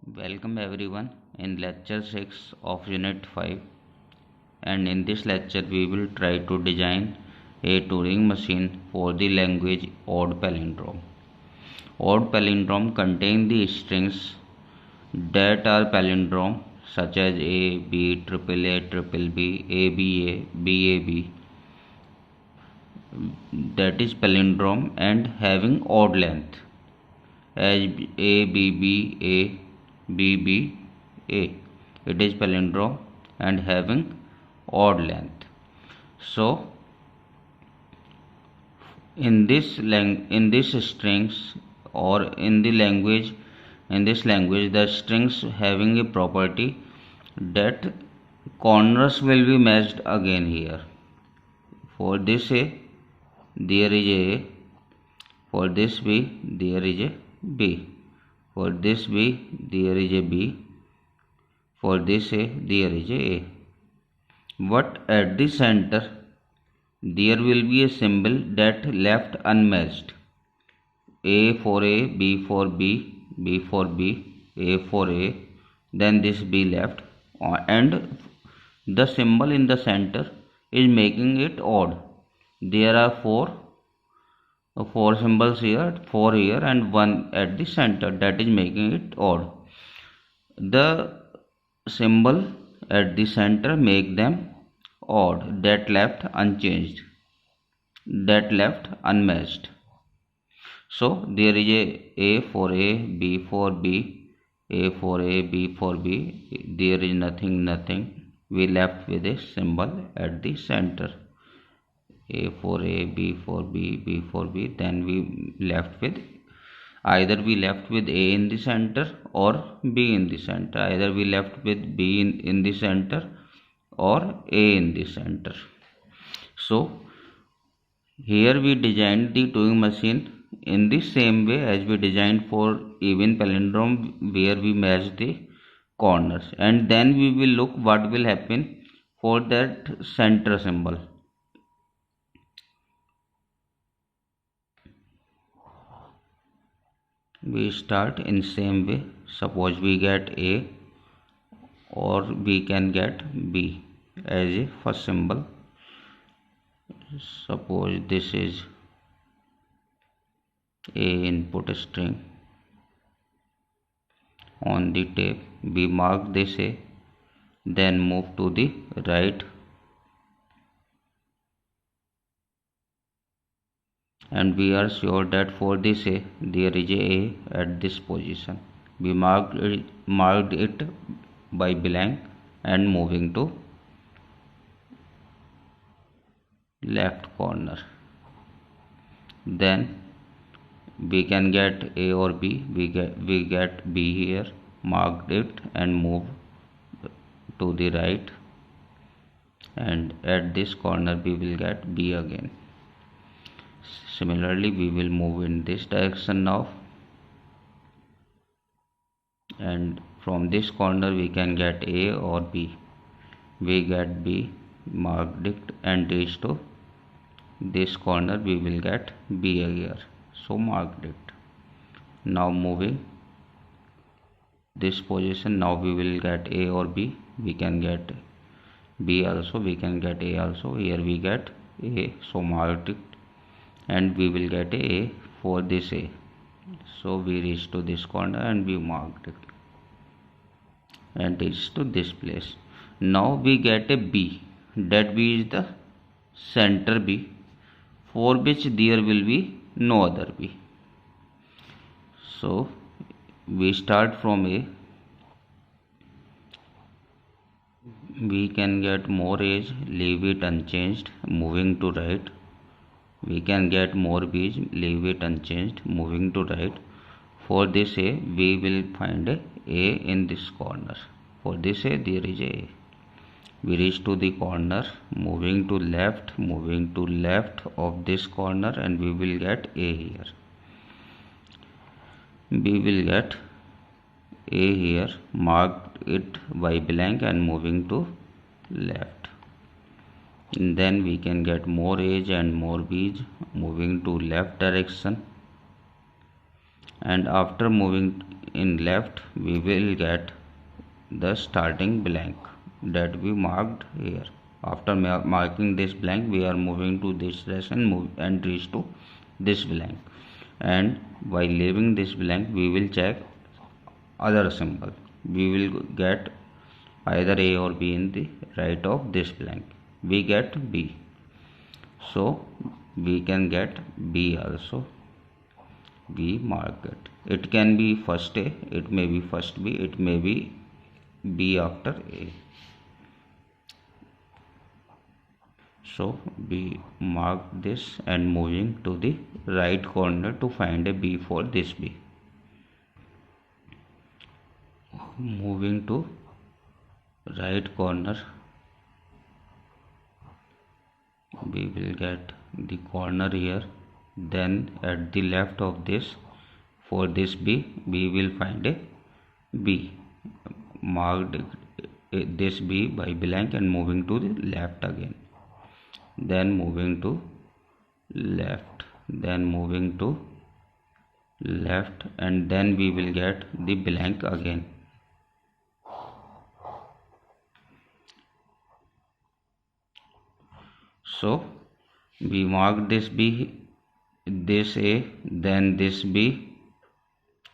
Welcome everyone in lecture 6 of unit 5, and in this lecture we will try to design a Turing machine for the language odd palindrome. Odd palindrome contain the strings that are palindrome such as A, B, triple A, triple B, ABA, BAB, that is palindrome and having odd length as ABBA. It is palindrome and having odd length. So in this strings or in this language the strings having a property that corners will be matched again here. For this A there is a, for this B there is a B, for this B there is a B, for this A there is a. But at the center there will be a symbol that left unmatched. A for A, B for B, B for B, A for A, then this B left, and the symbol in the center is making it odd. There are four symbols here, 4 here and 1 at the center, that is making it odd. The symbol at the center make them odd, that left unchanged, that left unmatched. So there is A for A, B for B, A for A, B for B. There is nothing. We left with a symbol at the center. A for A, B for B, B for B. Then we left with either we left with A in the center or B in the center. Either we left with B in the center or A in the center. So here we designed the Turing machine in the same way as we designed for even palindrome, where we match the corners, and then we will look what will happen for that center symbol. We start in same way. Suppose we get A, or we can get B as a first symbol. Suppose this is A input string. On the tape we mark this A, then move to the right and we are sure that for this A there is a at this position. We marked it by blank and moving to left corner. Then we can get A or B. We get B here, marked it and move to the right, and at this corner we will get B again. Similarly we will move in this direction now, and from this corner we can get A or B. We get B, marked it and reach to this corner, we will get B here, so marked it. Now moving this position, now we will get A or B. We can get B also, we can get A also. Here we get A, so marked it, and we will get A for this A. So we reach to this corner and we marked it and reach to this place. Now we get a B, that B is the center B, for which there will be no other B. So we start from A. We can get more A's, leave it unchanged, moving to right. We can get more B's, leave it unchanged, moving to right. For this A we will find a in this corner. For this A there is a. We reach to the corner, moving to left of this corner, and we will get A here. We will get A here, marked it by blank and moving to left. And then we can get more A's and more B's, moving to left direction, and after moving in left we will get the starting blank that we marked here. After marking this blank, we are moving to this direction and reach to this blank, and by leaving this blank we will check other symbol. We will get either A or B in the right of this blank. We get B, so we can get B also. We mark it. It can be first A, it may be first B, it may be B after A. So we mark this and moving to the right corner to find a B for this B. Moving to right corner, we will get the corner here. Then at the left of this, for this B, we will find a B. Marked this B by blank and moving to the left again. Then moving to left, then moving to left, and then we will get the blank again. So we mark this B, this A, then this B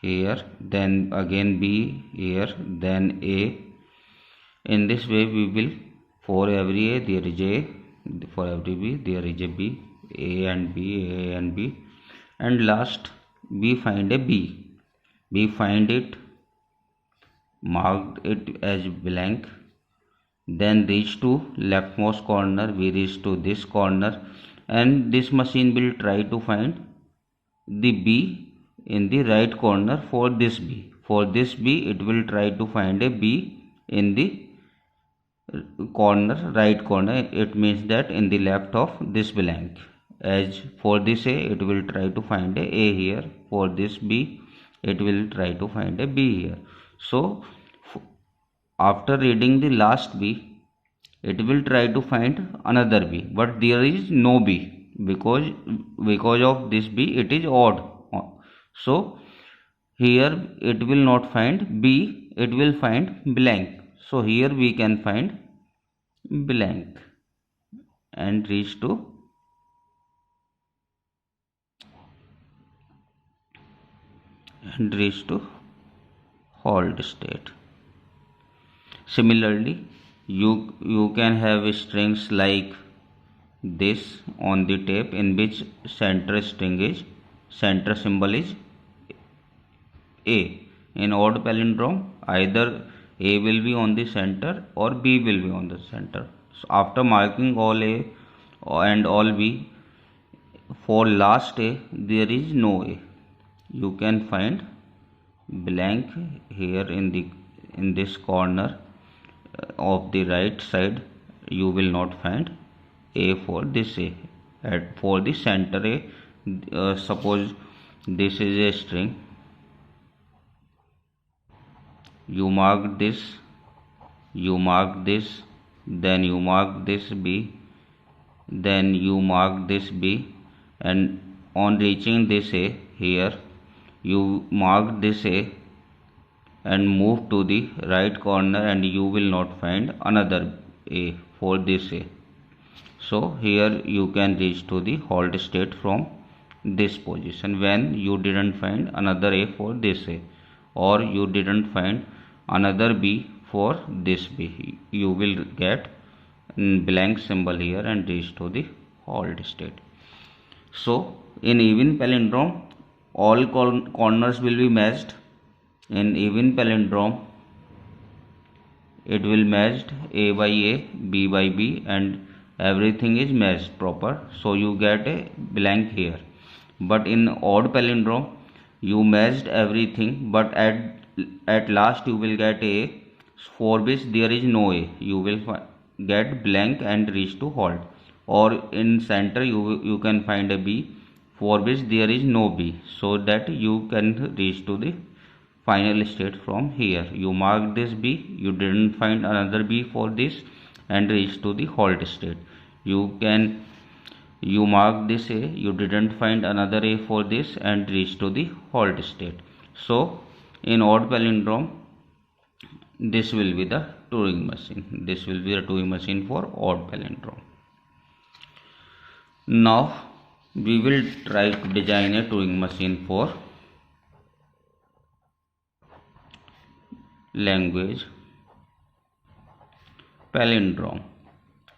here, then again B here, then A. In this way we will, for every A there is A, for every B there is a B, A and B, A and B, and last we find a B. We find it, marked it as blank, then reach to leftmost corner, we reach to this corner, and this machine will try to find the B in the right corner for this B. For this B it will try to find a B in the corner, right corner. It means that in the left of this blank. As for this A, it will try to find a here. For this B, it will try to find a B here. So after reading the last B, it will try to find another B, but there is no B because of this B it is odd. So here it will not find B, it will find blank. So here we can find blank and reach to hold state. Similarly, you can have strings like this on the tape in which center symbol is A. In odd palindrome, either A will be on the center or B will be on the center. So after marking all A and all B, for last A there is no A. You can find blank here in this corner of the right side. You will not find A for this A. For the center A, suppose this is a string. You mark this, then you mark this B, then you mark this B, and on reaching this A here, you mark this A and move to the right corner, and you will not find another A for this A. So here you can reach to the hold state from this position when you didn't find another A for this A, or you didn't find another B for this B. You will get blank symbol here and reach to the hold state. So in even palindrome, all corners will be matched. In even palindrome, it will matched A by A, B by B, and everything is matched proper. So you get a blank here. But in odd palindrome, you matched everything, but at last you will get A for which there is no A. You will get blank and reach to hold. Or in center you can find a B for which there is no B, so that you can reach to the final state from here. You mark this B, you didn't find another B for this, and reach to the hold state. You mark this A, you didn't find another A for this, and reach to the hold state. So in odd palindrome, this will be the Turing machine. This will be the Turing machine for odd palindrome. Now we will try to design a Turing machine for language palindrome.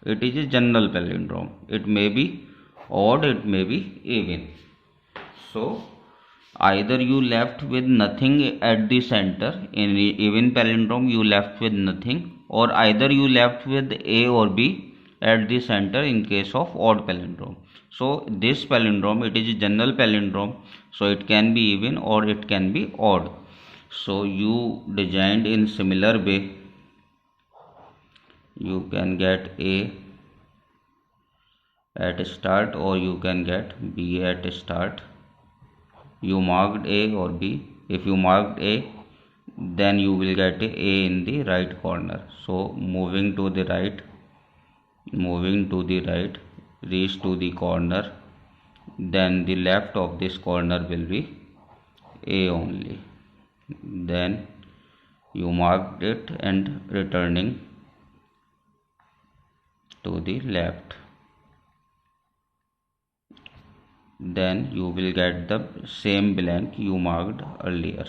It is a general palindrome. It may be odd, it may be even. So either you left with nothing at the center. In even palindrome you left with nothing, or either you left with A or B at the center in case of odd palindrome. So this palindrome, it is a general palindrome, so it can be even or it can be odd. So you designed in similar way. You can get A at start or you can get B at start. You marked A or B. If you marked A, then you will get A in the right corner. So moving to the right, reach to the corner, then the left of this corner will be A only. Then you marked it and returning to the left. Then you will get the same blank you marked earlier,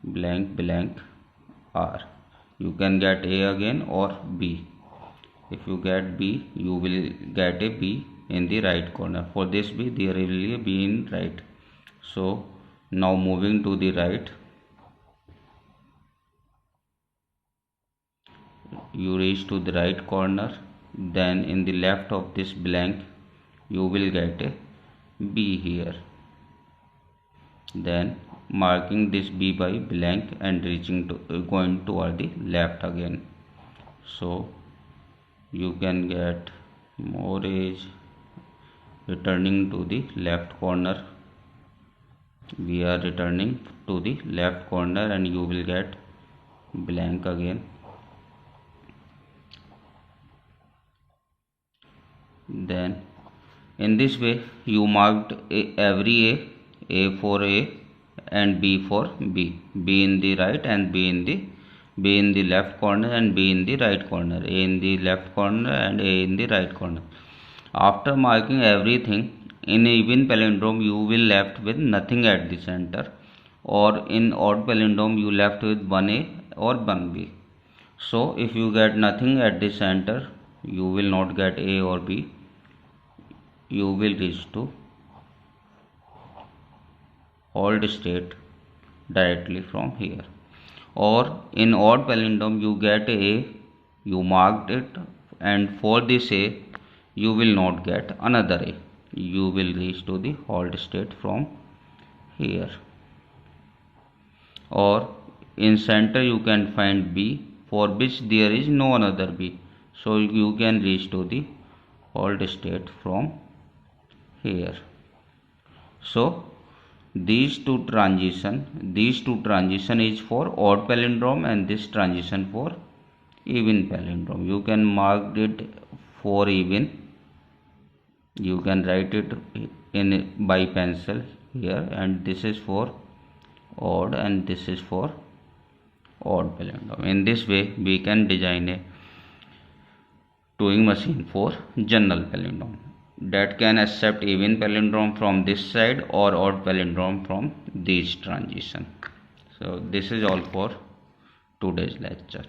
blank R. You can get A again or B. If you get B, you will get a B in the right corner. For this B, there will be a B in right. So now moving to the right, you reach to the right corner, then in the left of this blank you will get a B here, then marking this B by blank and reaching to going toward the left again. So you can get more age, returning to the left corner. We are returning to the left corner and you will get blank again. Then in this way you marked every A for A and B for B, B in the right and B in the left corner and B in the right corner, A in the left corner and A in the right corner. After marking everything, in even palindrome you will left with nothing at the center, or in odd palindrome you left with 1A or 1B. So if you get nothing at the center, you will not get A or B. You will reach to hold state directly from here. Or in odd palindrome you get A, you marked it, and for this A you will not get another A. You will reach to the hold state from here. Or in center you can find B, for which there is no another B. So you can reach to the hold state from here. So these two transition is for odd palindrome and this transition for even palindrome. You can mark it for even, you can write it in by pencil here, and this is for odd and this is for odd palindrome. In this way we can design a Turing machine for general palindrome that can accept even palindrome from this side or odd palindrome from this transition. So this is all for today's lecture.